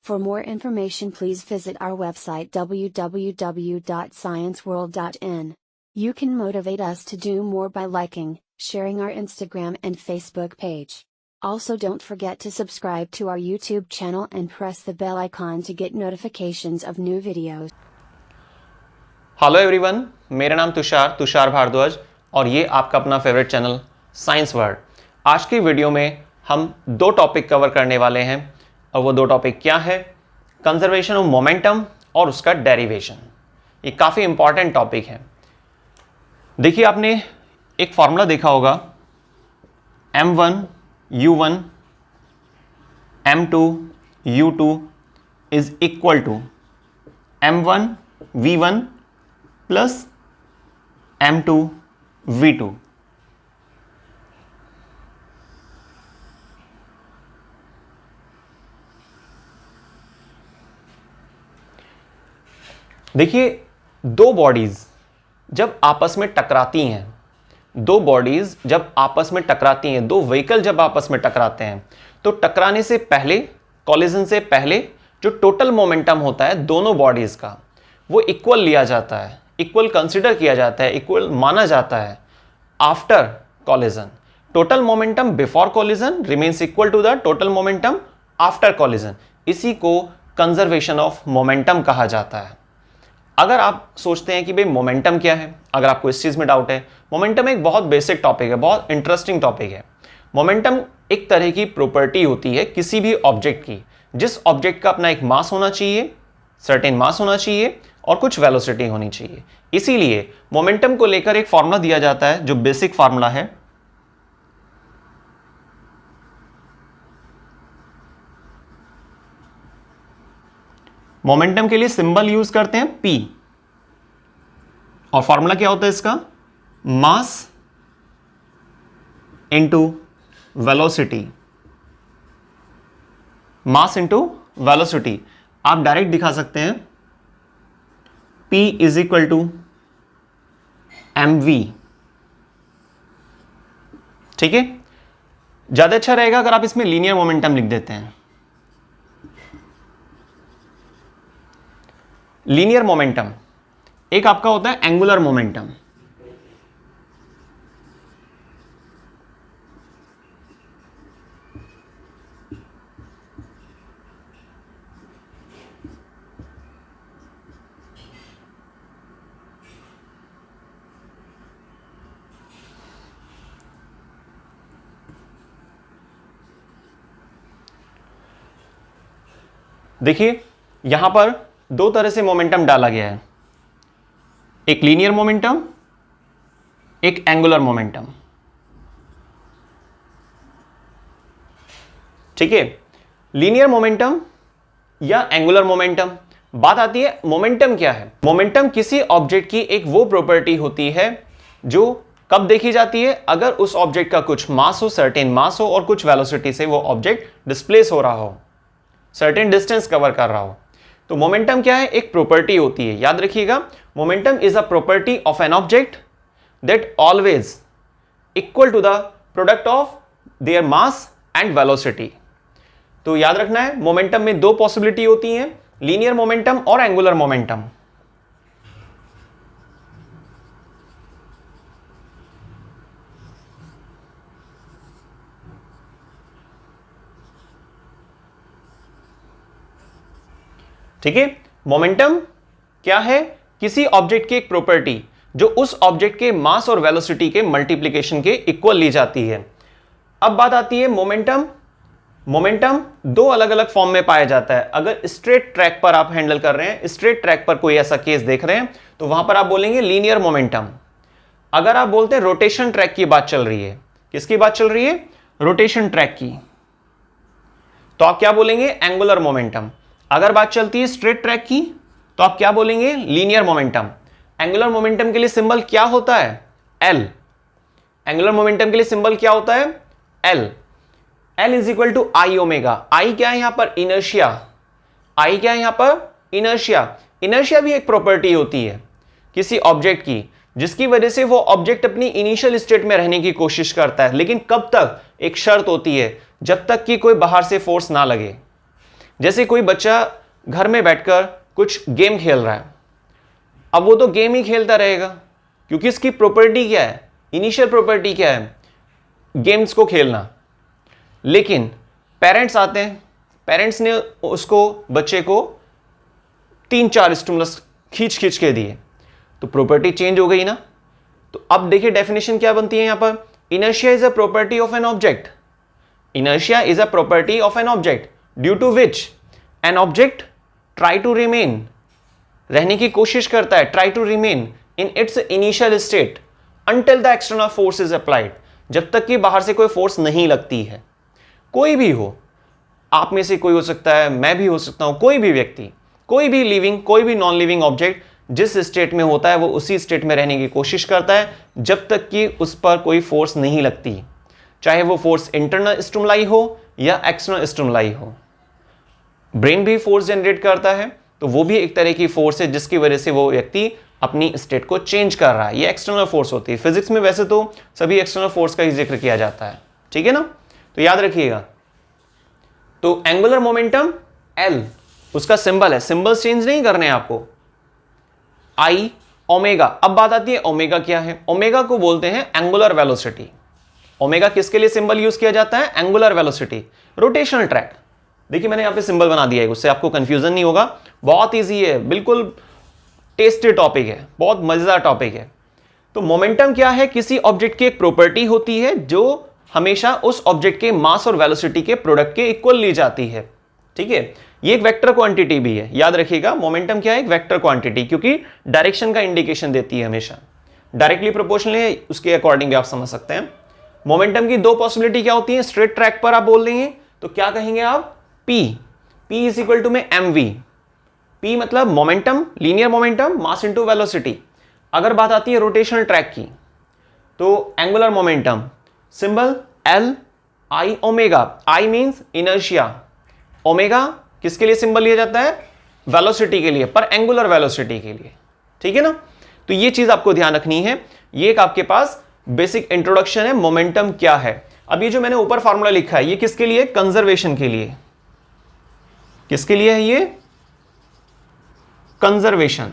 For more information, please visit our website www.scienceworld.in. You can motivate us to do more by liking, sharing our Instagram and Facebook page. Also, don't forget to subscribe to our YouTube channel and press the bell icon to get notifications of new videos. Hello everyone, मेरा नाम तुषार भारद्वाज और ये आपका अपना favourite channel science world. आज की video में हम दो टॉपिक कवर करने वाले हैं और वो दो टॉपिक क्या है, कंजर्वेशन ऑफ मोमेंटम और उसका डेरिवेशन। ये काफ़ी इंपॉर्टेंट टॉपिक है। देखिए, आपने एक फॉर्मूला देखा होगा, m1 u1 m2 u2 is equal to m1 v1 plus m2 v2। देखिए, दो बॉडीज जब आपस में टकराती हैं, दो व्हीकल जब आपस में टकराते हैं, तो टकराने से पहले, कॉलिजन से पहले जो टोटल मोमेंटम होता है दोनों बॉडीज का, वो इक्वल लिया जाता है, इक्वल कंसिडर किया जाता है, इक्वल माना जाता है। After collision, total momentum before collision remains equal to the total momentum after collision. इसी को कंजर्वेशन ऑफ मोमेंटम कहा जाता है। अगर आप सोचते हैं कि भाई मोमेंटम क्या है, अगर आपको इस चीज में डाउट है, मोमेंटम एक बहुत बेसिक टॉपिक है, बहुत इंटरेस्टिंग टॉपिक है। मोमेंटम एक तरह की प्रॉपर्टी होती है किसी भी ऑब्जेक्ट की, जिस ऑब्जेक्ट का अपना एक मास होना चाहिए, सर्टेन मास होना चाहिए और कुछ वेलोसिटी होनी चाहिए। इसीलिए मोमेंटम को लेकर एक फॉर्मूला दिया जाता है जो बेसिक फॉर्मूला है, मोमेंटम के लिए सिंबल यूज करते हैं P, और फॉर्मूला क्या होता है इसका, mass into velocity. Mass into velocity आप डायरेक्ट दिखा सकते हैं, P is equal to mv। ठीक है, ज्यादा अच्छा रहेगा अगर आप इसमें लीनियर मोमेंटम लिख देते हैं। लीनियर मोमेंटम एक आपका होता है एंगुलर मोमेंटम। देखिए, यहां पर दो तरह से मोमेंटम डाला गया है, एक लीनियर मोमेंटम, एक एंगुलर मोमेंटम। ठीक है, लीनियर मोमेंटम या एंगुलर मोमेंटम। बात आती है मोमेंटम क्या है। मोमेंटम किसी ऑब्जेक्ट की एक वो प्रॉपर्टी होती है जो कब देखी जाती है, अगर उस ऑब्जेक्ट का कुछ मास हो, सर्टेन मास हो और कुछ वेलोसिटी से वो ऑब्जेक्ट डिस्प्लेस हो रहा हो, सर्टेन डिस्टेंस कवर कर रहा हो। तो मोमेंटम क्या है, एक प्रॉपर्टी होती है। याद रखिएगा, momentum is a property of an object that always equal to the product of their mass and velocity. तो याद रखना है, मोमेंटम में दो पॉसिबिलिटी होती हैं, लीनियर मोमेंटम और एंगुलर मोमेंटम। ठीक है, मोमेंटम क्या है, किसी ऑब्जेक्ट की एक प्रॉपर्टी जो उस ऑब्जेक्ट के मास और वेलोसिटी के मल्टीप्लिकेशन के इक्वल ली जाती है। अब बात आती है मोमेंटम। मोमेंटम दो अलग अलग फॉर्म में पाया जाता है। अगर स्ट्रेट ट्रैक पर आप हैंडल कर रहे हैं, स्ट्रेट ट्रैक पर कोई ऐसा केस देख रहे हैं, तो वहां पर आप बोलेंगे लीनियर मोमेंटम। अगर आप बोलते हैं रोटेशन ट्रैक की बात चल रही है, किसकी बात चल रही है, रोटेशन ट्रैक की, तो आप क्या बोलेंगे, एंगुलर मोमेंटम। अगर बात चलती है स्ट्रेट ट्रैक की, तो आप क्या बोलेंगे, लीनियर मोमेंटम। एंगुलर मोमेंटम के लिए सिंबल क्या होता है, एल। एंगुलर मोमेंटम के लिए सिंबल क्या होता है, L. L is equal to I omega. I क्या है यहां पर, इनर्शिया। आई क्या है यहां पर, इनर्शिया। इनर्शिया भी एक प्रॉपर्टी होती है किसी ऑब्जेक्ट की, जिसकी वजह से वो ऑब्जेक्ट अपनी इनिशियल स्टेट में रहने की कोशिश करता है, लेकिन कब तक, एक शर्त होती है, जब तक कि कोई बाहर से फोर्स ना लगे। जैसे कोई बच्चा घर में बैठकर कुछ गेम खेल रहा है, अब वो तो गेम ही खेलता रहेगा क्योंकि इसकी प्रॉपर्टी क्या है, इनिशियल प्रॉपर्टी क्या है, गेम्स को खेलना। लेकिन पेरेंट्स आते हैं, पेरेंट्स ने उसको बच्चे को 3-4 स्टिमुलस खींच खींच के दिए, तो प्रॉपर्टी चेंज हो गई ना। तो अब देखिए डेफिनेशन क्या बनती है यहां पर, inertia is a property of an object, inertia is a property of an object due to which an object try to remain, रहने की कोशिश करता है, try to remain in its initial state until the external force is applied, जब तक कि बाहर से कोई फोर्स नहीं लगती है। कोई भी हो, आप में से कोई हो सकता है, मैं भी हो सकता हूं, कोई भी व्यक्ति, कोई भी लिविंग, कोई भी नॉन लिविंग ऑब्जेक्ट जिस स्टेट में होता है वो उसी स्टेट में रहने की कोशिश करता है जब तक कि उस पर कोई फोर्स नहीं लगती, चाहे वो फोर्स इंटरनल स्टिमुलाई हो या एक्सटर्नल स्टिमुलाई हो। ब्रेन भी फोर्स जनरेट करता है, तो वो भी एक तरह की फोर्स है जिसकी वजह से वो व्यक्ति अपनी स्टेट को चेंज कर रहा है, ये एक्सटर्नल फोर्स होती है। फिजिक्स में वैसे तो सभी एक्सटर्नल फोर्स का ही जिक्र किया जाता है, ठीक है ना, तो याद रखिएगा। तो एंगुलर मोमेंटम L उसका सिंबल है, सिंबल चेंज नहीं करने आपको, आई ओमेगा। अब बात आती है ओमेगा क्या है, ओमेगा को बोलते हैं एंगुलर वेलोसिटी। ओमेगा किसके लिए सिंबल यूज किया जाता है, एंगुलर वेलोसिटी, रोटेशनल ट्रैक। देखिए मैंने यहां पे सिंबल बना दिया है, उससे आपको कंफ्यूजन नहीं होगा, बहुत इजी है, बिल्कुल टेस्टी टॉपिक है, बहुत मजेदार टॉपिक है। तो मोमेंटम क्या है, किसी ऑब्जेक्ट की एक प्रॉपर्टी होती है जो हमेशा उस ऑब्जेक्ट के मास और वेलोसिटी के प्रोडक्ट के इक्वल ली जाती है, ठीक है। ये एक वेक्टर क्वांटिटी भी है, याद रखिएगा मोमेंटम क्या है, एक वेक्टर क्वांटिटी, क्योंकि डायरेक्शन का इंडिकेशन देती है हमेशा, डायरेक्टली प्रोपोर्शनल है, उसके अकॉर्डिंग भी आप समझ सकते हैं। मोमेंटम की दो पॉसिबिलिटी क्या होती है, स्ट्रेट ट्रैक पर आप बोल देंगे तो क्या कहेंगे आप, P इज इक्वल टू में mv, P मतलब momentum, linear momentum, mass into velocity. अगर बात आती है रोटेशनल ट्रैक की, तो angular momentum symbol L I omega, I means inertia, omega किसके लिए सिंबल लिया जाता है, वेलोसिटी के लिए, पर एंगुलर वेलोसिटी के लिए, ठीक है ना। तो ये चीज आपको ध्यान रखनी है, ये एक आपके पास बेसिक इंट्रोडक्शन है मोमेंटम क्या है। अब ये जो मैंने ऊपर फार्मूला लिखा है ये किसके लिए, कंजर्वेशन के लिए, किसके लिए है ये, कंजर्वेशन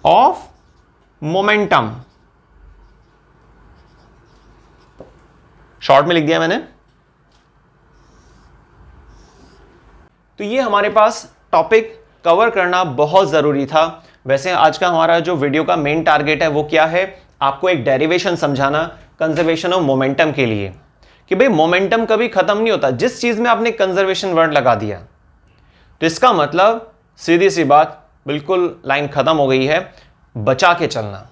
ऑफ मोमेंटम, शॉर्ट में लिख दिया मैंने। तो ये हमारे पास टॉपिक कवर करना बहुत जरूरी था। वैसे आज का हमारा जो वीडियो का मेन टारगेट है वो क्या है, आपको एक डेरिवेशन समझाना कंजर्वेशन ऑफ मोमेंटम के लिए, कि भाई मोमेंटम कभी खत्म नहीं होता। जिस चीज में आपने कंजर्वेशन वर्ड लगा दिया तो इसका मतलब सीधी सी बात, बिल्कुल लाइन खत्म हो गई है, बचा के चलना।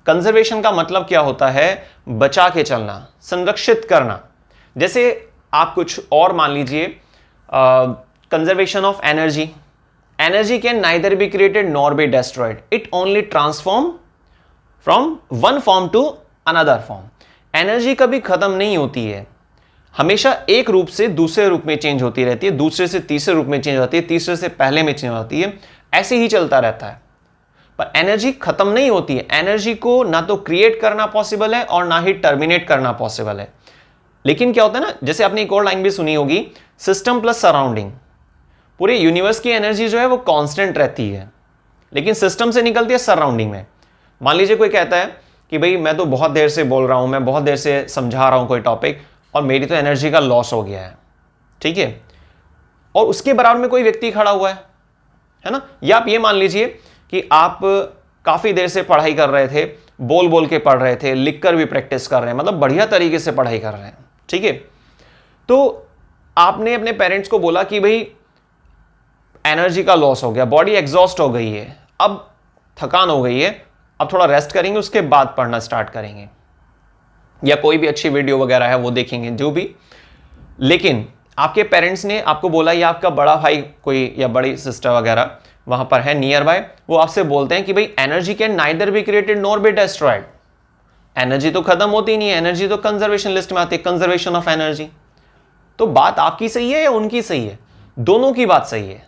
कंजर्वेशन का मतलब क्या होता है, बचा के चलना, संरक्षित करना। जैसे आप कुछ और मान लीजिए, conservation of energy, energy can neither be created nor be destroyed, it only transform from one form to another form. Energy कभी खत्म नहीं होती है, हमेशा एक रूप से दूसरे रूप में चेंज होती रहती है, दूसरे से तीसरे रूप में चेंज होती है, तीसरे से पहले में चेंज होती है, ऐसे ही चलता रहता है। पर एनर्जी खत्म नहीं होती है, एनर्जी को ना तो क्रिएट करना पॉसिबल है और ना ही टर्मिनेट करना पॉसिबल है। लेकिन क्या होता है ना, जैसे आपने एक और लाइन भी सुनी होगी, सिस्टम प्लस सराउंडिंग, पूरे यूनिवर्स की एनर्जी जो है वो कांस्टेंट रहती है, लेकिन सिस्टम से निकलती है सराउंडिंग में। मान लीजिए कोई कहता है कि भाई मैं तो बहुत देर से बोल रहा हूं, मैं बहुत देर से समझा रहा हूं कोई टॉपिक और मेरी तो एनर्जी का लॉस हो गया है, ठीक है, और उसके बराबर में कोई व्यक्ति खड़ा हुआ है ना। या आप ये मान लीजिए कि आप काफी देर से पढ़ाई कर रहे थे, बोल बोल के पढ़ रहे थे, लिखकर भी प्रैक्टिस कर रहे हैं, मतलब बढ़िया तरीके से पढ़ाई कर रहे हैं, ठीक है। तो आपने अपने पेरेंट्स को बोला कि भाई एनर्जी का लॉस हो गया, बॉडी एग्जॉस्ट हो गई है, अब थकान हो गई है, अब थोड़ा रेस्ट करेंगे, उसके बाद पढ़ना स्टार्ट करेंगे, या कोई भी अच्छी वीडियो वगैरह है वो देखेंगे, जो भी। लेकिन आपके पेरेंट्स ने आपको बोला, या आपका बड़ा भाई कोई या बड़ी सिस्टर वगैरह वहां पर है नियर बाय, वो आपसे बोलते हैं कि भाई energy can neither be created nor be destroyed, energy तो खत्म होती नहीं है, एनर्जी तो कंजर्वेशन लिस्ट में आती है, कंजर्वेशन ऑफ एनर्जी। तो बात आपकी सही है या उनकी सही है, दोनों की बात सही है।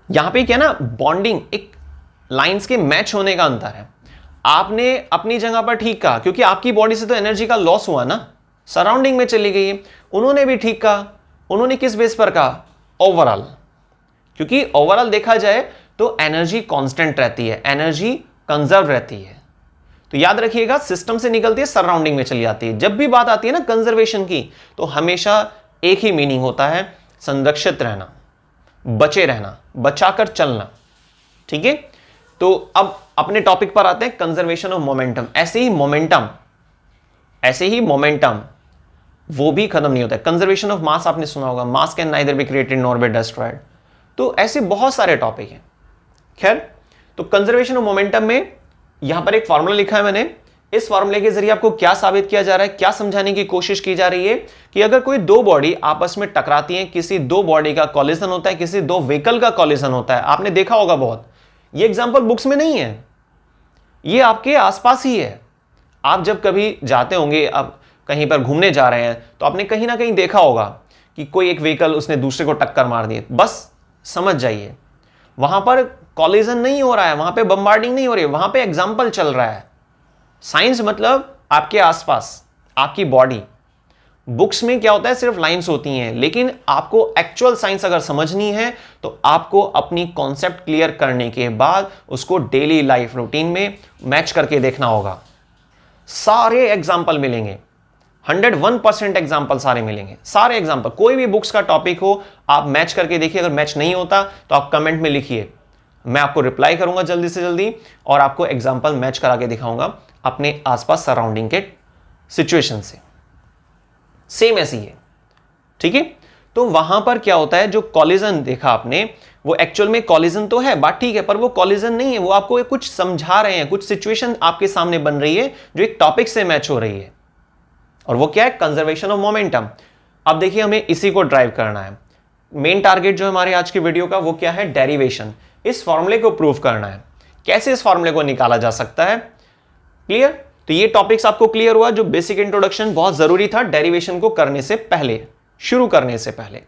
यहां पे क्या ना, बॉन्डिंग, एक लाइंस के मैच होने का अंतर है। आपने अपनी जगह पर ठीक कहा, क्योंकि आपकी बॉडी से तो एनर्जी का लॉस हुआ ना, सराउंडिंग में चली गई है। उन्होंने भी ठीक कहा, उन्होंने किस बेस पर कहा? ओवरऑल, क्योंकि ओवरऑल देखा जाए तो एनर्जी कांस्टेंट रहती है, एनर्जी कंजर्व रहती है। तो याद रखिएगा, सिस्टम से निकलती है, सराउंडिंग में चली जाती है। जब भी बात आती है ना कंजर्वेशन की, तो हमेशा एक ही मीनिंग होता है, संरक्षित रहना, बचे रहना, बचाकर चलना। ठीक है, तो अब अपने टॉपिक पर आते हैं, कंजर्वेशन ऑफ मोमेंटम। ऐसे ही मोमेंटम वो भी खत्म नहीं होता है। कंजर्वेशन ऑफ मास आपने सुना होगा, मास can neither be created nor be destroyed. तो ऐसे बहुत सारे टॉपिक हैं। खैर, तो कंजर्वेशन ऑफ मोमेंटम में यहां पर एक फॉर्मूला लिखा है मैंने। इस फॉर्मूले के जरिए आपको क्या साबित किया जा रहा है, क्या समझाने की कोशिश की जा रही है कि अगर कोई दो बॉडी आपस में टकराती हैं, किसी दो बॉडी का कॉलिजन होता है, किसी दो व्हीकल का कॉलिजन होता है, आपने देखा होगा बहुत। ये एग्जांपल बुक्स में नहीं है, ये आपके आसपास ही है। आप जब कभी जाते होंगे, आप कहीं पर घूमने जा रहे हैं, तो आपने कहीं ना कहीं देखा होगा कि कोई एक व्हीकल उसने दूसरे को टक्कर मार दी। बस समझ जाइए, वहां पर कॉलिजन नहीं हो रहा है, वहां पे बम्बार्डिंग नहीं हो रही है, वहां पे एग्जाम्पल चल रहा है। साइंस मतलब आपके आसपास, आपकी बॉडी। बुक्स में क्या होता है, सिर्फ लाइंस होती हैं, लेकिन आपको एक्चुअल साइंस अगर समझनी है तो आपको अपनी कॉन्सेप्ट क्लियर करने के बाद उसको डेली लाइफ रूटीन में मैच करके देखना होगा। सारे एग्जाम्पल मिलेंगे, 101% एग्जाम्पल सारे मिलेंगे, सारे एग्जाम्पल। कोई भी बुक्स का टॉपिक हो, आप मैच करके देखिए। अगर मैच नहीं होता तो आप कमेंट में लिखिए, मैं आपको रिप्लाई करूंगा जल्दी से जल्दी, और आपको एग्जाम्पल मैच करा के दिखाऊंगा अपने आसपास सराउंडिंग के सिचुएशन से। सेम ऐसी है, ठीक है। तो वहां पर क्या होता है, जो कॉलिजन देखा आपने, वो एक्चुअल में कॉलिजन तो है, बात ठीक है, पर वो कॉलिजन नहीं है, वो आपको कुछ समझा रहे हैं, कुछ सिचुएशन आपके सामने बन रही है जो एक टॉपिक से मैच हो रही है, और वो क्या है, कंजर्वेशन ऑफ मोमेंटम। अब देखिए, हमें इसी को ड्राइव करना है। मेन टारगेट जो हमारे आज की वीडियो का, वो क्या है, डेरिवेशन। इस फॉर्मूले को प्रूव करना है, कैसे इस फॉर्मूले को निकाला जा सकता है। क्लियर? तो ये टॉपिक्स आपको क्लियर हुआ, जो बेसिक इंट्रोडक्शन बहुत जरूरी था डेरिवेशन को करने से पहले, शुरू करने से पहले।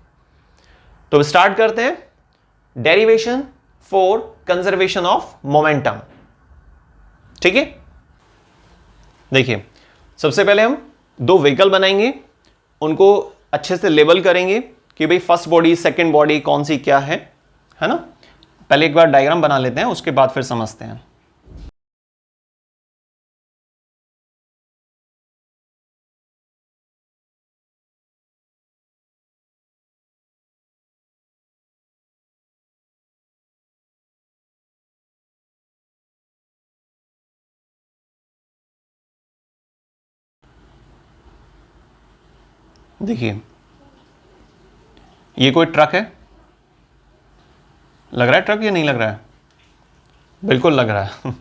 तो स्टार्ट करते हैं, derivation for conservation of momentum. ठीक है, देखिए, सबसे पहले हम दो व्हीकल बनाएंगे, उनको अच्छे से लेबल करेंगे कि भाई फर्स्ट बॉडी, सेकंड बॉडी कौन सी क्या है ना। पहले एक बार डायग्राम बना लेते हैं, उसके बाद फिर समझते हैं। देखिए, ये कोई ट्रक है, लग रहा है ट्रक या नहीं लग रहा है? बिल्कुल लग रहा है।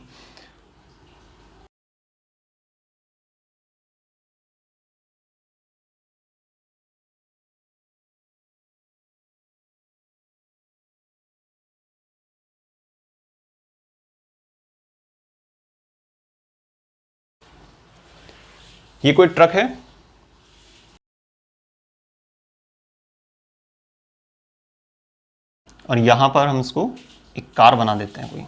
ये कोई ट्रक है, और यहां पर हम इसको एक कार बना देते हैं कोई।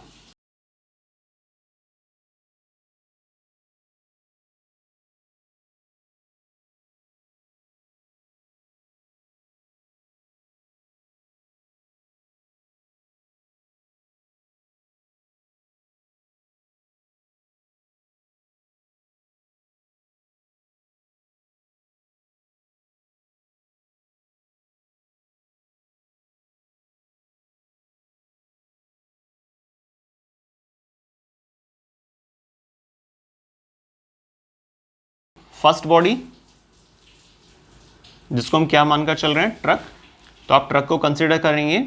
फर्स्ट बॉडी, जिसको हम क्या मानकर चल रहे हैं, ट्रक। तो आप ट्रक को कंसीडर करेंगे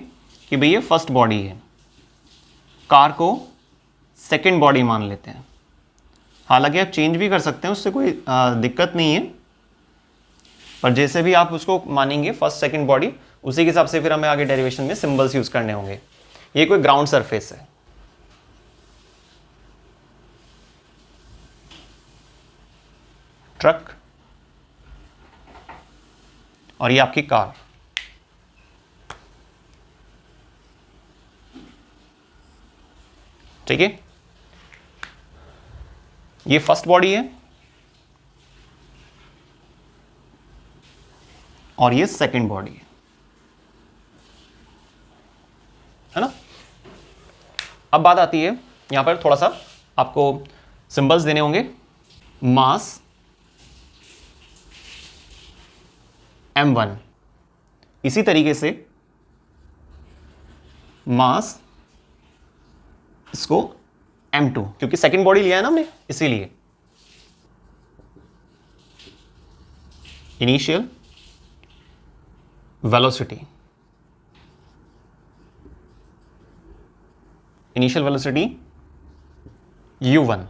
कि भाई ये फर्स्ट बॉडी है। कार को सेकंड बॉडी मान लेते हैं। हालांकि आप चेंज भी कर सकते हैं, उससे कोई दिक्कत नहीं है, पर जैसे भी आप उसको मानेंगे फर्स्ट सेकंड बॉडी, उसी के हिसाब से फिर हमें आगे डेरिवेशन में सिंबल्स यूज करने होंगे। ये कोई ग्राउंड सरफेस है, ट्रक, और ये आपकी कार। ठीक है, ये फर्स्ट बॉडी है और ये सेकंड बॉडी है। अब बात आती है, यहां पर थोड़ा सा आपको सिंबल्स देने होंगे। मास m1, इसी तरीके से मास इसको m2, क्योंकि सेकंड बॉडी लिया है ना हमने, इसीलिए initial velocity, initial velocity u1,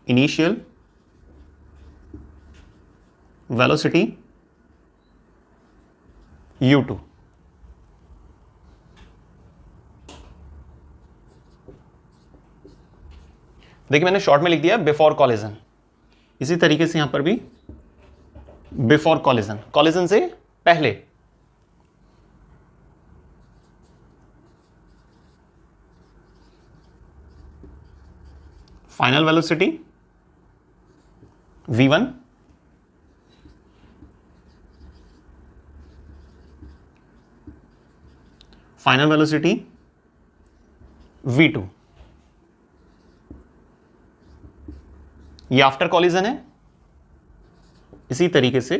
initial velocity u2। देखिए मैंने शॉर्ट में लिख दिया बिफोर कॉलिजन, इसी तरीके से यहां पर भी बिफोर कॉलिजन, कॉलिजन से पहले। Final velocity v1, final velocity v2। ये आफ्टर कॉलिजन है, इसी तरीके से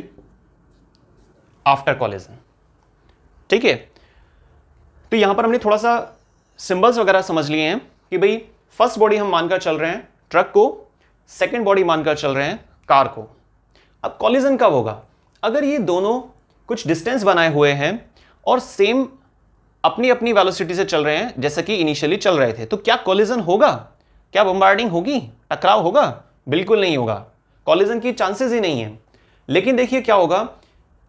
आफ्टर कॉलिजन। ठीक है, तो यहां पर हमने थोड़ा सा सिंबल्स वगैरह समझ लिए हैं कि भाई फर्स्ट बॉडी हम मानकर चल रहे हैं ट्रक को, सेकंड बॉडी मानकर चल रहे हैं कार को। अब कॉलिजन कब होगा? अगर ये दोनों कुछ डिस्टेंस बनाए हुए हैं और सेम अपनी अपनी वेलोसिटी से चल रहे हैं, जैसा कि इनिशियली चल रहे थे, तो क्या कॉलिजन होगा? क्या बम्बार्डिंग होगी? टकराव होगा? बिल्कुल नहीं होगा, कॉलिजन की चांसेस ही नहीं है। लेकिन देखिए क्या होगा,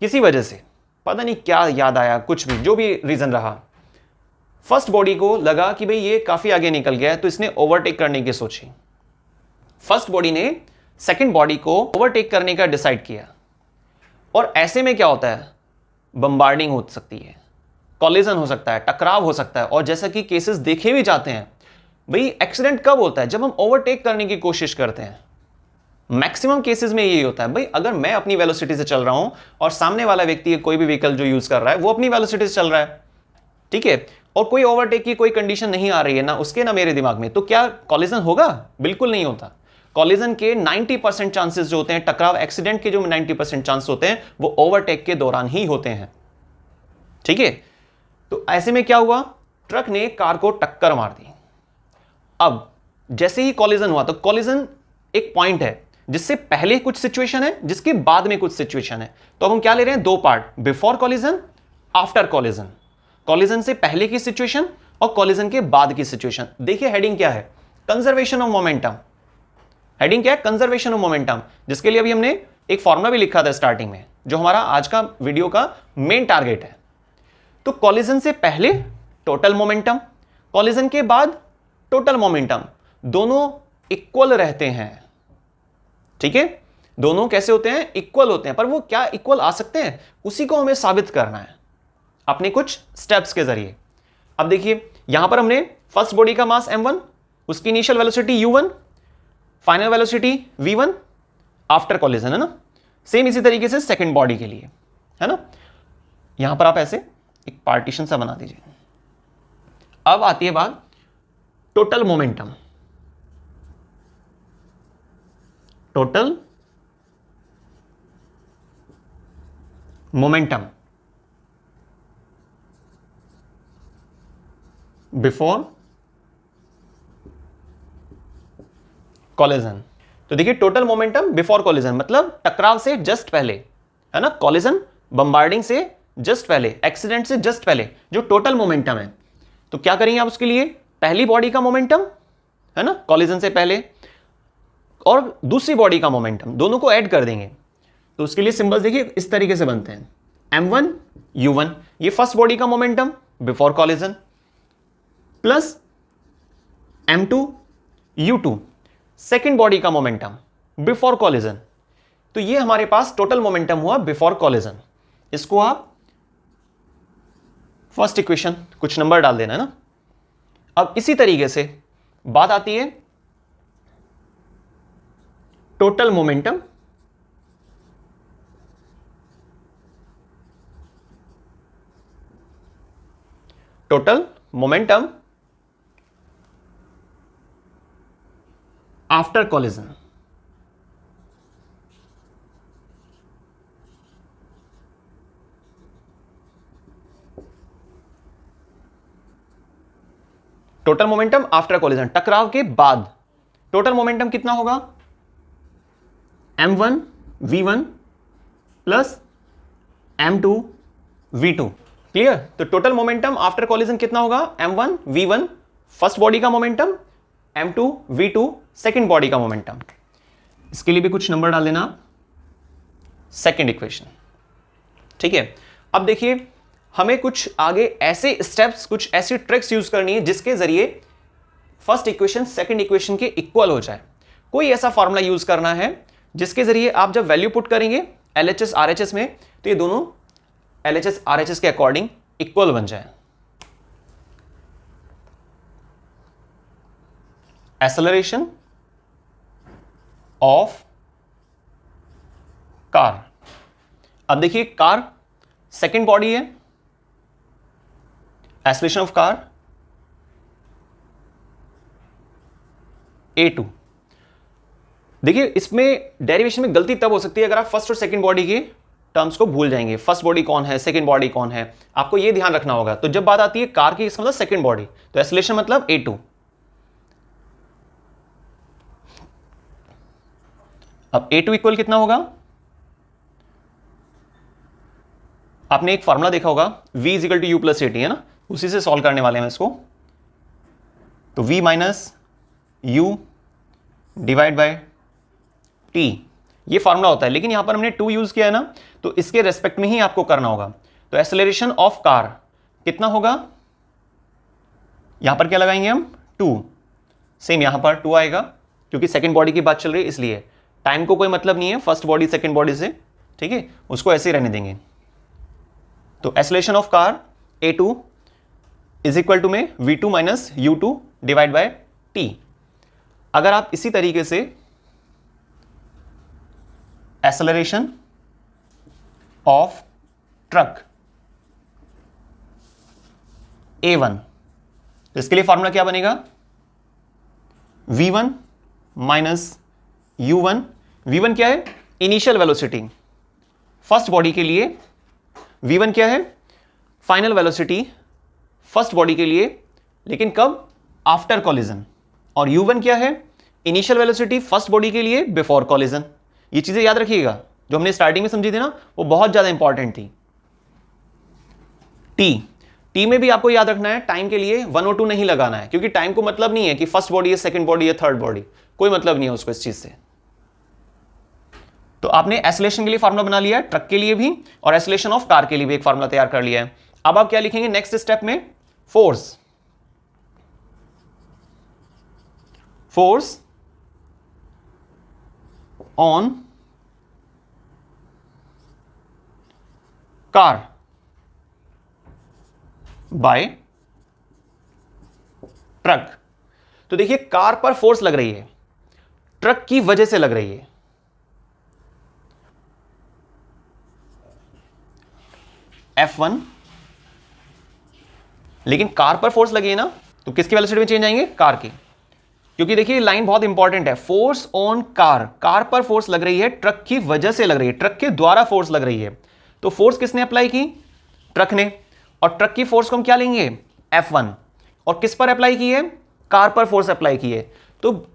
किसी वजह से पता नहीं क्या याद आया, कुछ भी जो भी रीजन रहा, फर्स्ट बॉडी को लगा कि भाई ये काफी आगे निकल गया है, तो इसने ओवरटेक करने की सोची। फर्स्ट बॉडी ने सेकंड बॉडी को ओवरटेक करने का डिसाइड किया, और ऐसे में क्या होता है, बम्बार्डिंग हो सकती है, कॉलिजन हो सकता है, टकराव हो सकता है। और जैसा कि केसेस देखे भी जाते हैं, भाई एक्सीडेंट कब होता है? जब हम ओवरटेक करने की कोशिश करते हैं। मैक्सिमम केसेस में यही होता है। भाई अगर मैं अपनी वेलोसिटी से चल रहा हूं और सामने वाला व्यक्ति कोई भी व्हीकल जो यूज कर रहा है वो अपनी वेलोसिटी से चल रहा है, ठीक है, और कोई ओवरटेक की कोई कंडीशन नहीं आ रही है, ना उसके ना मेरे दिमाग में, तो क्या कॉलिजन होगा? बिल्कुल नहीं होता। कॉलिजन के 90% चांसेस जो होते हैं, टकराव एक्सीडेंट के जो 90% चांस होते हैं, वो ओवरटेक के दौरान ही होते हैं। ठीक है, तो ऐसे में क्या हुआ, ट्रक ने कार को टक्कर मार दी। अब जैसे ही कॉलिजन हुआ, तो कॉलिजन एक पॉइंट है जिससे पहले कुछ सिचुएशन है, जिसके बाद में कुछ सिचुएशन है। तो अब हम क्या ले रहे हैं, दो part, before collision, after collision. Collision से पहले की सिचुएशन और कॉलिजन के बाद की सिचुएशन। देखिए हेडिंग क्या है, कंजर्वेशन ऑफ मोमेंटम। हेडिंग क्या है, कंजर्वेशन ऑफ मोमेंटम, जिसके लिए अभी हमने एक फॉर्मूला भी लिखा था स्टार्टिंग में, जो हमारा आज का वीडियो का मेन टारगेट है। तो कॉलिजन से पहले टोटल मोमेंटम, कॉलिजन के बाद टोटल मोमेंटम, दोनों इक्वल रहते हैं। ठीक है, दोनों कैसे होते हैं, इक्वल होते हैं। पर वो क्या इक्वल आ सकते हैं, उसी को हमें साबित करना है अपने कुछ स्टेप्स के जरिए। अब देखिए यहां पर हमने फर्स्ट बॉडी का मास m1, उसकी initial velocity u1, final velocity v1 after collision, है ना। सेम इसी तरीके से सेकंड बॉडी के लिए, है ना। यहां पर आप ऐसे एक पार्टीशन सा बना दीजिए। अब आती है बात total momentum. Total momentum before collision. तो देखिए टोटल मोमेंटम बिफोर कॉलिजन मतलब टकराव से जस्ट पहले, है ना। कॉलिजन बम्बार्डिंग से जस्ट पहले, एक्सीडेंट से जस्ट पहले जो टोटल मोमेंटम है। तो क्या करेंगे आप उसके लिए, पहली बॉडी का मोमेंटम, है ना, कॉलिजन से पहले, और दूसरी बॉडी का मोमेंटम, दोनों को ऐड कर देंगे। तो उसके लिए सिंबल्स देखिए इस तरीके से बनते हैं, m1 u1, ये फर्स्ट बॉडी का momentum before collision, plus m2 u2 second body का मोमेंटम बिफोर कॉलिजन। तो ये हमारे पास टोटल मोमेंटम हुआ बिफोर कॉलिजन। इसको आप फर्स्ट इक्वेशन कुछ नंबर डाल देना, है ना। अब इसी तरीके से बात आती है total momentum total momentum after collision. Total momentum after collision, टकराव के बाद टोटल मोमेंटम कितना होगा? m1 v1 plus m2 v2। Clear? तो टोटल मोमेंटम आफ्टर कॉलिजन कितना होगा? m1 v1 फर्स्ट बॉडी का momentum, m2 v2 second body का मोमेंटम। इसके लिए भी कुछ नंबर डाल देना, सेकेंड इक्वेशन। ठीक है, अब देखिए हमें कुछ आगे ऐसे स्टेप्स, कुछ ऐसी ट्रिक्स यूज करनी है जिसके जरिए फर्स्ट इक्वेशन सेकंड इक्वेशन के इक्वल हो जाए। कोई ऐसा फॉर्मूला यूज करना है जिसके जरिए आप जब वैल्यू पुट करेंगे LHS RHS में तो ये दोनों LHS RHS के अकॉर्डिंग इक्वल बन जाए। Acceleration of car. अब देखिए कार सेकंड बॉडी है, एक्सेलरेशन ऑफ कार A2। देखिए इसमें डेरिवेशन में गलती तब हो सकती है अगर आप फर्स्ट और सेकंड बॉडी के टर्म्स को भूल जाएंगे। फर्स्ट बॉडी कौन है, सेकंड बॉडी कौन है, आपको यह ध्यान रखना होगा। तो जब बात आती है कार की, इसका मतलब सेकंड बॉडी, तो एक्सेलरेशन मतलब A2। अब A2 इक्वल कितना होगा? आपने एक फॉर्मूला देखा होगा V equal to U plus AT, है ना, उसी से सॉल्व करने वाले हैं इसको। तो V minus U divide by T, ये फॉर्मूला होता है, लेकिन यहां पर हमने 2 यूज किया है ना, तो इसके रेस्पेक्ट में ही आपको करना होगा। तो एक्सेलरेशन ऑफ कार कितना होगा? यहां पर क्या लगाएंगे हम? 2। सेम यहां पर 2 आएगा क्योंकि सेकंड बॉडी की बात चल रही है, इसलिए टाइम को कोई मतलब नहीं है फर्स्ट बॉडी सेकंड बॉडी से। ठीक है, उसको ऐसे ही रहने देंगे। तो acceleration of car A2 is equal to में V2 minus U2 divide by T। अगर आप इसी तरीके से एक्सेलरेशन ऑफ ट्रक A1, तो इसके लिए फॉर्मूला क्या बनेगा? V1 minus U1। V1 क्या है? इनिशियल वेलोसिटी फर्स्ट बॉडी के लिए। V1 क्या है? फाइनल वेलोसिटी फर्स्ट बॉडी के लिए, लेकिन कब? After collision. और U1 क्या है? इनिशियल वेलोसिटी फर्स्ट बॉडी के लिए बिफोर कॉलिजन। ये चीजें याद रखिएगा, जो हमने स्टार्टिंग में समझी थी ना, वो बहुत ज्यादा इंपॉर्टेंट थी। टी में भी आपको याद रखना है, टाइम के लिए 1 और 2 नहीं लगाना है, क्योंकि टाइम को मतलब नहीं है कि फर्स्ट बॉडी है, सेकंड बॉडी है, थर्ड बॉडी, कोई मतलब नहीं है उसको इस चीज से। तो आपने एक्सेलरेशन के लिए फार्मूला बना लिया है, ट्रक के लिए भी, और एक्सेलरेशन ऑफ कार के लिए भी एक फार्मूला तैयार कर लिया है। अब आप क्या लिखेंगे नेक्स्ट स्टेप में? Force. Force on car by truck. तो देखिए कार पर फोर्स लग रही है, ट्रक की वजह से लग रही है। F1, लेकिन कार पर फोर्स लगी है ना, तो किसकी वेलोसिटी में चेंज आएंगे? कार की। क्योंकि देखिए लाइन बहुत इंपॉर्टेंट है, फोर्स ऑन कार, कार पर फोर्स लग रही है, ट्रक की वजह से लग रही है, ट्रक के द्वारा फोर्स लग रही है। तो फोर्स किसने अप्लाई की? ट्रक ने। और ट्रक की फोर्स को हम क्या लेंगे? F1। और किस पर अप्लाई की है? कार पर फोर्स अप्लाई की है। तो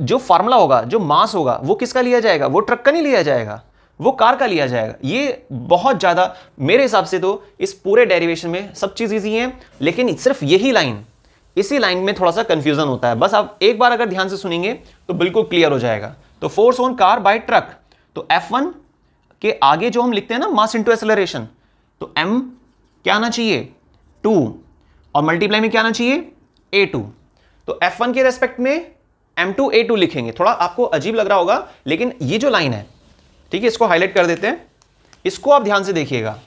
जो फार्मूला होगा, जो मास होगा, वो किसका लिया जाएगा? वो ट्रक का नहीं लिया जाएगा, वो कार का लिया जाएगा। ये बहुत ज्यादा, मेरे हिसाब से तो इस पूरे डेरिवेशन में सब चीज इजी है, लेकिन सिर्फ यही लाइन, इसी लाइन में थोड़ा सा कंफ्यूजन होता है। बस आप एक बार अगर ध्यान से सुनेंगे तो बिल्कुल क्लियर हो जाएगा। तो force on car by truck, तो F1 के आगे जो हम लिखते हैं ना मास इंटू एक्सेलरेशन, तो M क्या आना चाहिए? 2, और मल्टीप्लाई में क्या आना चाहिए? A2। तो F1 के रेस्पेक्ट में M2 A2 लिखेंगे। थोड़ा आपको अजीब लग रहा होगा, लेकिन ये जो लाइन है, ठीक है, इसको हाईलाइट कर देते हैं, इसको आप ध्यान से देखिएगा।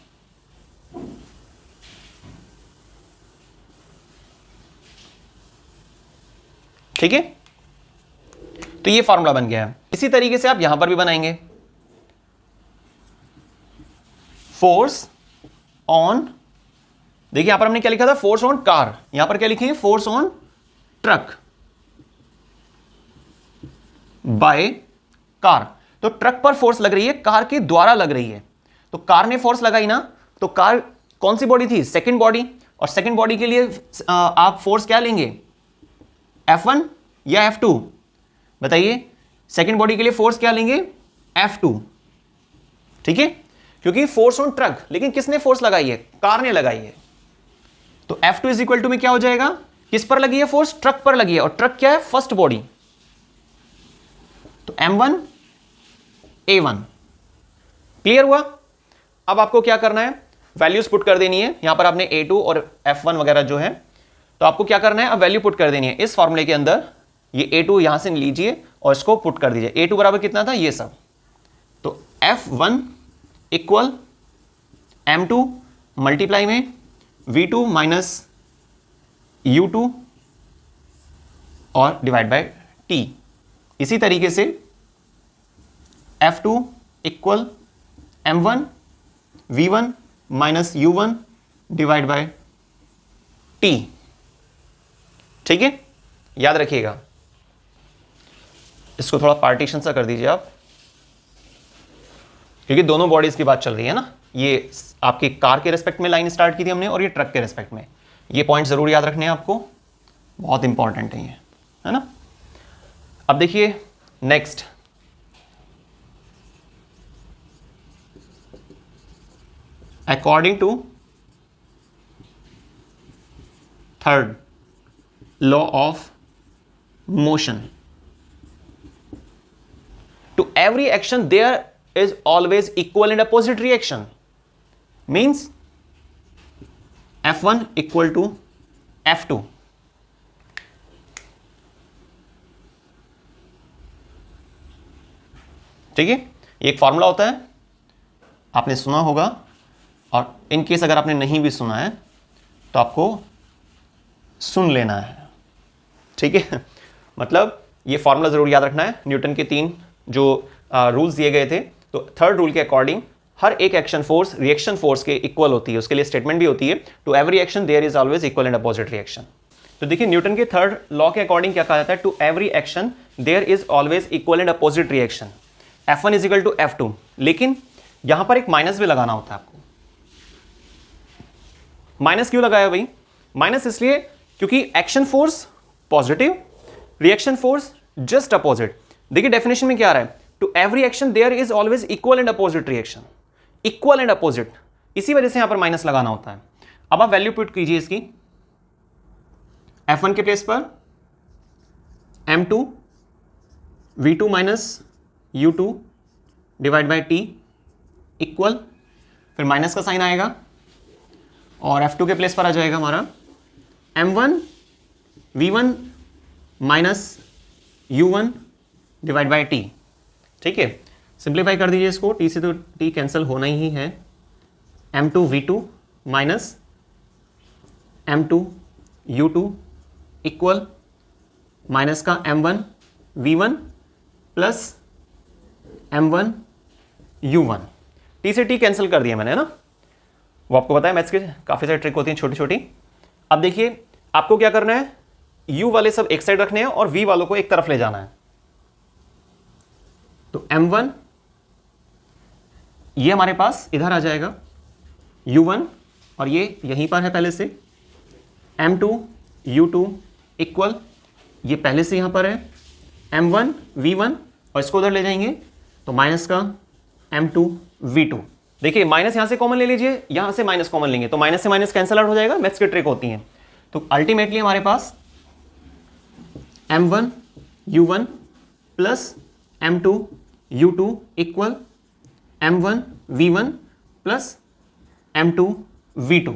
ठीक है, तो ये फॉर्मूला बन गया है। इसी तरीके से आप यहां पर भी बनाएंगे, फोर्स ऑन देखिए यहां पर हमने क्या लिखा था, फोर्स ऑन कार, यहां पर क्या लिखेंगे, force on truck by car. तो ट्रक पर फोर्स लग रही है, कार के द्वारा लग रही है। तो कार ने फोर्स लगाई ना, तो कार कौन सी बॉडी थी, सेकंड बॉडी, और सेकंड बॉडी के लिए आप फोर्स क्या लेंगे, F1 या F2, बताइए सेकंड बॉडी के लिए फोर्स क्या लेंगे, F2, ठीक है, क्योंकि फोर्स ऑन ट्रक, लेकिन किसने फोर्स लगाई है, कार ने लगाई है। तो F2 इज इक्वल टू में क्या हो जाएगा, किस पर लगी है फोर्स, ट्रक पर लगी है, और ट्रक क्या है, फर्स्ट बॉडी, तो M1 A1। क्लियर हुआ। अब आपको क्या करना है, वैल्यूज पुट कर देनी है, यहां पर आपने A2 और F1 वगैरह जो है, तो आपको क्या करना है, अब वैल्यू पुट कर देनी है इस फॉर्मूले के अंदर। ये A2 यहां से लीजिए और इसको पुट कर दीजिए। A2 बराबर कितना था, ये सब, तो F1 इक्वल M2 मल्टीप्लाई में V2 माइनस U2 और डिवाइड बाय T। इसी तरीके से F2 equal M1 V1 minus U1 divide by T, ठीक है, याद रखिएगा। इसको थोड़ा पार्टीशन सा कर दीजिए आप, क्योंकि दोनों बॉडीज की बात चल रही है ना। ये आपकी कार के रेस्पेक्ट में लाइन स्टार्ट की थी हमने, और ये ट्रक के रेस्पेक्ट में। ये पॉइंट जरूर याद रखने हैं आपको, बहुत इंपॉर्टेंट है ये, है ना। अब देखिए next, according to third law of motion, to every action there is always equal and opposite reaction, means F1 equal to F2। ठीक है, ये एक फॉर्मूला होता है, आपने सुना होगा, और इन केस अगर आपने नहीं भी सुना है तो आपको सुन लेना है, ठीक है। मतलब ये फॉर्मूला जरूर याद रखना है। न्यूटन के 3 जो रूल्स दिए गए थे, तो थर्ड रूल के अकॉर्डिंग हर एक एक्शन फोर्स रिएक्शन फोर्स के इक्वल होती है, उसके लिए स्टेटमेंट भी होती है, to every action there is always equal and opposite reaction. तो देखिए न्यूटन के थर्ड लॉ के अकॉर्डिंग क्या कहा जाता है, to every action there is always equal and opposite reaction, F1 is equal to F2। लेकिन यहां पर एक माइनस भी लगाना होता है आपको। माइनस क्यों लगाया भाई, माइनस इसलिए क्योंकि action force positive, reaction force just opposite. देखिए डेफिनेशन में क्या आ रहा है, to every action there is always equal and opposite reaction, equal and opposite, इसी वजह से यहां पर माइनस लगाना होता है। अब आप वैल्यू पुट कीजिए इसकी, F1 के प्लेस पर M2 V2 minus U2 divide by T equal, फिर माइनस का साइन आएगा, और F2 के प्लेस पर आ जाएगा हमारा M1 V1 minus U1 divide by T, ठीक है। सिंप्लीफाई कर दीजिए इसको, T से तो T कैंसिल होना ही है, M2 V2 minus M2 U2 equal minus का M1 V1 plus M1 U1, T से T कैंसिल कर दिया मैंने, है ना। वो आपको पता है मैथ्स के काफ़ी सारी ट्रिक होती हैं छोटी छोटी। अब देखिए आपको क्या करना है, U वाले सब एक साइड रखने हैं और V वालों को एक तरफ ले जाना है। तो M1 ये हमारे पास इधर आ जाएगा, U1 और ये यहीं पर है पहले से, M2 U2 इक्वल, ये पहले से यहां पर है M1 V1, और इसको उधर ले जाएंगे तो माइनस का M2 V2। देखिए माइनस यहां से कॉमन ले लीजिए, यहां से माइनस कॉमन लेंगे तो माइनस से माइनस कैंसल आउट हो जाएगा, मैथ्स की ट्रिक होती है। तो अल्टीमेटली हमारे पास M1 U1 plus M2 U2 equal M1 V1 plus M2 V2।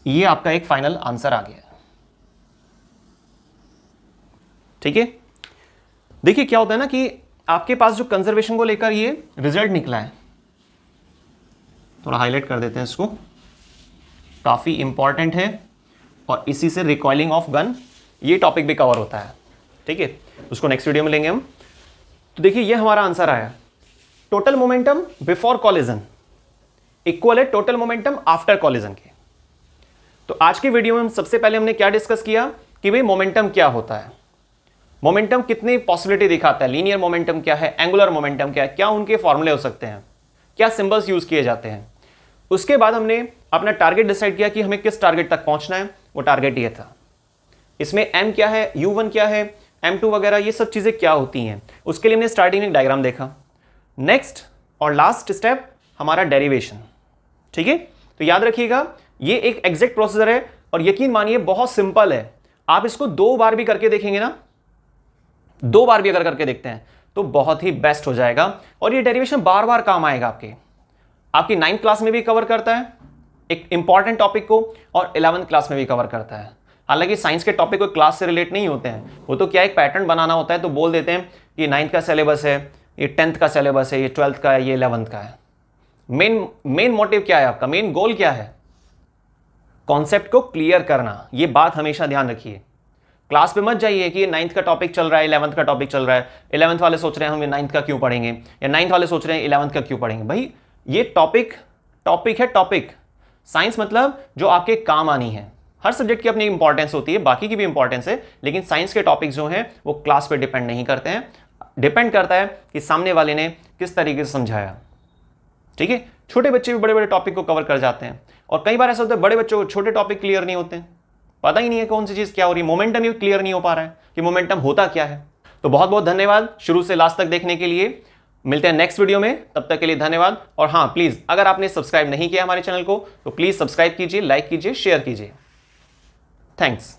ये आपका एक फाइनल आंसर आ गया, ठीक है। देखिए क्या होता है ना कि आपके पास जो कंजर्वेशन को लेकर ये रिजल्ट निकला है, थोड़ा हाईलाइट कर देते हैं इसको, काफी इंपॉर्टेंट है, और इसी से रिकॉइलिंग ऑफ गन ये टॉपिक भी कवर होता है, ठीक है। उसको नेक्स्ट वीडियो में लेंगे हम। तो देखिए ये हमारा आंसर आया, total momentum before collision, equal है टोटल मोमेंटम आफ्टर कॉलिजन के। तो आज की वीडियो में सबसे पहले हमने क्या डिस्कस किया कि भाई मोमेंटम क्या होता है, मोमेंटम कितनी पॉसिबिलिटी दिखाता है, लीनियर मोमेंटम क्या है, एंगुलर मोमेंटम क्या है, क्या उनके फॉर्मूले हो सकते हैं, क्या सिंबल्स यूज किए जाते हैं। उसके बाद हमने अपना टारगेट डिसाइड किया कि हमें किस टारगेट तक पहुंचना है। वो टारगेट ये था, इसमें m क्या है, u1 क्या है, m2 वगैरह ये सब चीजें क्या होती हैं, उसके लिए हमने स्टार्टिंग में डायग्राम देखा। नेक्स्ट और लास्ट स्टेप हमारा डेरिवेशन। ठीक है, तो याद रखिएगा ये एक एग्जैक्ट प्रोसीजर है और यकीन मानिए बहुत सिंपल है। आप इसको 2 बार भी करके देखेंगे ना, 2 बार भी अगर करके देखते हैं तो बहुत ही बेस्ट हो जाएगा और ये डेरिवेशन बार बार काम आएगा। आपकी 9th क्लास में भी कवर करता है एक इंपॉर्टेंट टॉपिक को और 11th क्लास में भी कवर करता है। हालांकि साइंस के टॉपिक कोई क्लास से रिलेट नहीं होते हैं, वो तो क्या एक पैटर्न बनाना होता है, तो बोल देते हैं कि 9th का सिलेबस है, ये 10th का सिलेबस है, ये 12th का है, ये 11th का है। मेन मोटिव क्या है आपका, मेन गोल क्या है, कॉन्सेप्ट को क्लियर करना। ये बात हमेशा ध्यान रखिए। क्लास पे मत जाइए कि ये 9th का टॉपिक चल रहा है, 11th का टॉपिक चल रहा है, 11th वाले सोच रहे हैं हम 9th का क्यों पढ़ेंगे, या 9th वाले सोच रहे हैं 11th का क्यों पढ़ेंगे। भाई ये टॉपिक है, टॉपिक साइंस मतलब जो आपके काम आनी है। हर सब्जेक्ट की अपनी इंपॉर्टेंस होती है, बाकी की भी इंपॉर्टेंस है, लेकिन साइंस के टॉपिक जो हैं वो क्लास पे डिपेंड नहीं करते हैं, डिपेंड करता है कि सामने वाले ने किस तरीके से समझाया। ठीक है, छोटे बच्चे भी बड़े बड़े टॉपिक को कवर कर जाते हैं और कई बार ऐसा होता है बड़े बच्चों को छोटे टॉपिक क्लियर नहीं होते हैं, पता ही नहीं है कौन सी चीज क्या हो रही है, मोमेंटम ही क्लियर नहीं हो पा रहा है कि मोमेंटम होता क्या है। तो बहुत बहुत धन्यवाद शुरू से लास्ट तक देखने के लिए। मिलते हैं नेक्स्ट वीडियो में, तब तक के लिए धन्यवाद। और हाँ प्लीज, अगर आपने सब्सक्राइब नहीं किया हमारे चैनल को तो प्लीज सब्सक्राइब कीजिए, लाइक कीजिए, शेयर कीजिए। थैंक्स।